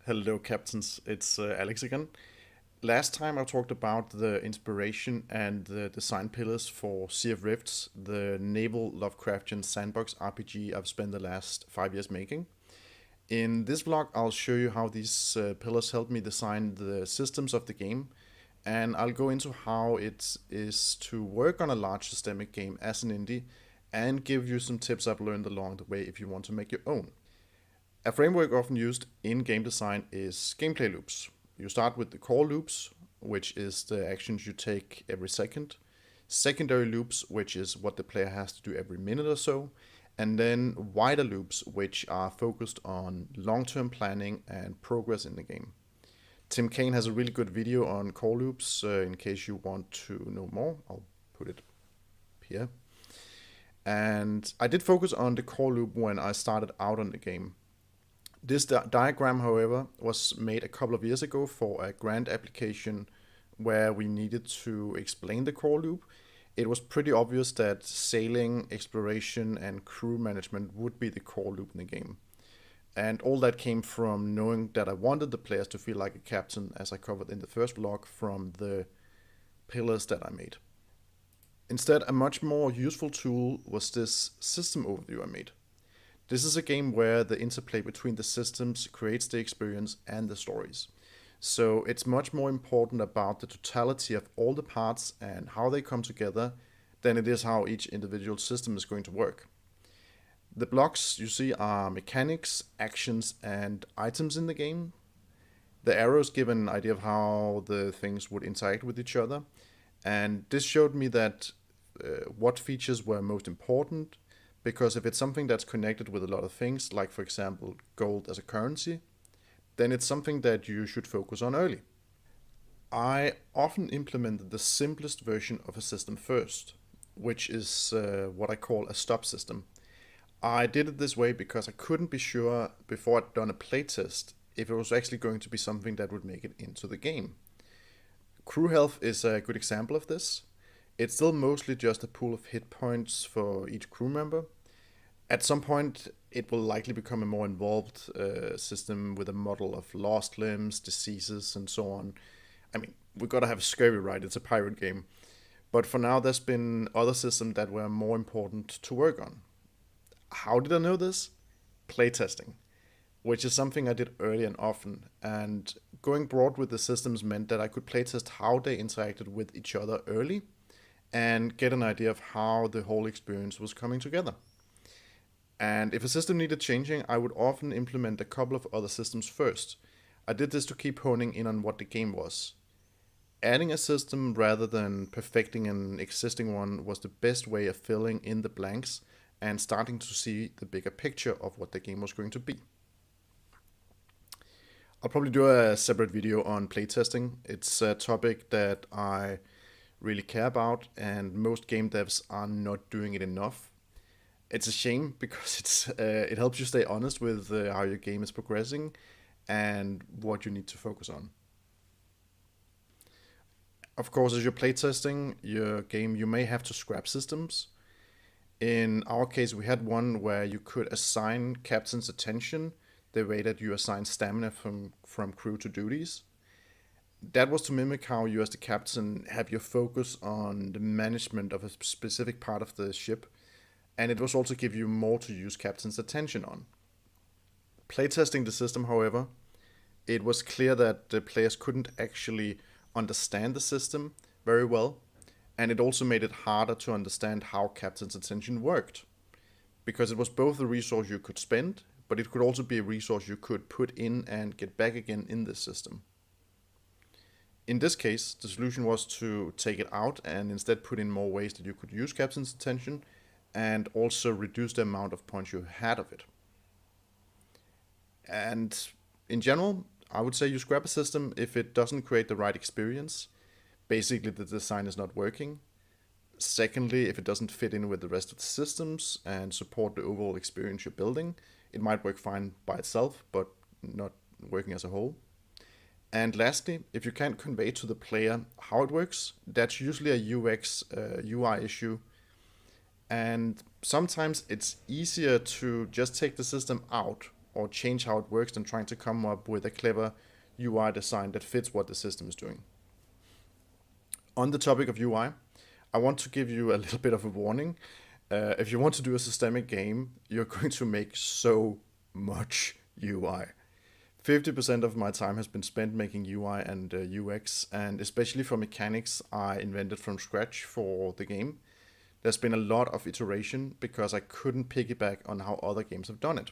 Hello, captains. It's Alex again. Last time I talked about the inspiration and the design pillars for Sea of Rifts, the naval Lovecraftian sandbox RPG I've spent the last 5 years making. In this vlog, I'll show you how these pillars help me design the systems of the game, and I'll go into how it is to work on a large systemic game as an indie, and give you some tips I've learned along the way if you want to make your own. A framework often used in game design is gameplay loops. You start with the core loops, which is the actions you take every second, secondary loops, which is what the player has to do every minute or so, and then wider loops, which are focused on long term planning and progress in the game. Tim Kane has a really good video on core loops in case you want to know more. I'll put it here. And I did focus on the core loop when I started out on the game. This diagram, however, was made a couple of years ago for a grant application where we needed to explain the core loop. It was pretty obvious that sailing, exploration, and crew management would be the core loop in the game. And all that came from knowing that I wanted the players to feel like a captain, as I covered in the first vlog, from the pillars that I made. Instead, a much more useful tool was this system overview I made. This is a game where the interplay between the systems creates the experience and the stories. So it's much more important about the totality of all the parts and how they come together than it is how each individual system is going to work. The blocks you see are mechanics, actions, and items in the game. The arrows give an idea of how the things would interact with each other, and this showed me that what features were most important, because if it's something that's connected with a lot of things, like for example gold as a currency, then it's something that you should focus on early. I often implemented the simplest version of a system first, which is what I call a stop system. I did it this way because I couldn't be sure before I'd done a playtest if it was actually going to be something that would make it into the game. Crew health is a good example of this. It's still mostly just a pool of hit points for each crew member. At some point, it will likely become a more involved system with a model of lost limbs, diseases, and so on. I mean, we gotta have scurvy, right? It's a pirate game. But for now, there's been other systems that were more important to work on. How did I know this? Playtesting, which is something I did early and often. And going broad with the systems meant that I could playtest how they interacted with each other early and get an idea of how the whole experience was coming together. And if a system needed changing, I would often implement a couple of other systems first. I did this to keep honing in on what the game was. Adding a system rather than perfecting an existing one was the best way of filling in the blanks and starting to see the bigger picture of what the game was going to be. I'll probably do a separate video on playtesting. It's a topic that I really care about, and most game devs are not doing it enough. It's a shame because it helps you stay honest with how your game is progressing and what you need to focus on. Of course, as you're playtesting your game, you may have to scrap systems. In our case, we had one where you could assign captain's attention the way that you assign stamina from crew to duties. That was to mimic how you as the captain have your focus on the management of a specific part of the ship, and it was also give you more to use captain's attention on. Playtesting the system, however, it was clear that the players couldn't actually understand the system very well, and it also made it harder to understand how captain's attention worked, because it was both a resource you could spend, but it could also be a resource you could put in and get back again in this system. In this case, the solution was to take it out and instead put in more ways that you could use captain's attention, and also reduce the amount of points you had of it. And in general, I would say you scrap a system if it doesn't create the right experience. Basically, the design is not working. Secondly, if it doesn't fit in with the rest of the systems and support the overall experience you're building, it might work fine by itself, but not working as a whole. And lastly, if you can't convey to the player how it works, that's usually a UX, UI issue. And sometimes it's easier to just take the system out or change how it works than trying to come up with a clever UI design that fits what the system is doing. On the topic of UI, I want to give you a little bit of a warning. If you want to do a systemic game, you're going to make so much UI. 50% of my time has been spent making UI and UX, and especially for mechanics I invented from scratch for the game. There's been a lot of iteration because I couldn't piggyback on how other games have done it.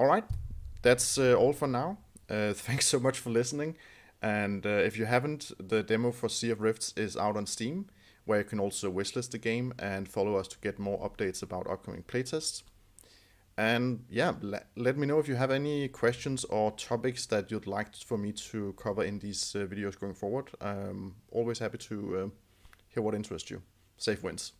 Alright, that's all for now. Thanks so much for listening. And if you haven't, the demo for Sea of Rifts is out on Steam, where you can also wishlist the game and follow us to get more updates about upcoming playtests. And yeah, let me know if you have any questions or topics that you'd like for me to cover in these videos going forward. I'm always happy to hear what interests you. Safe wins.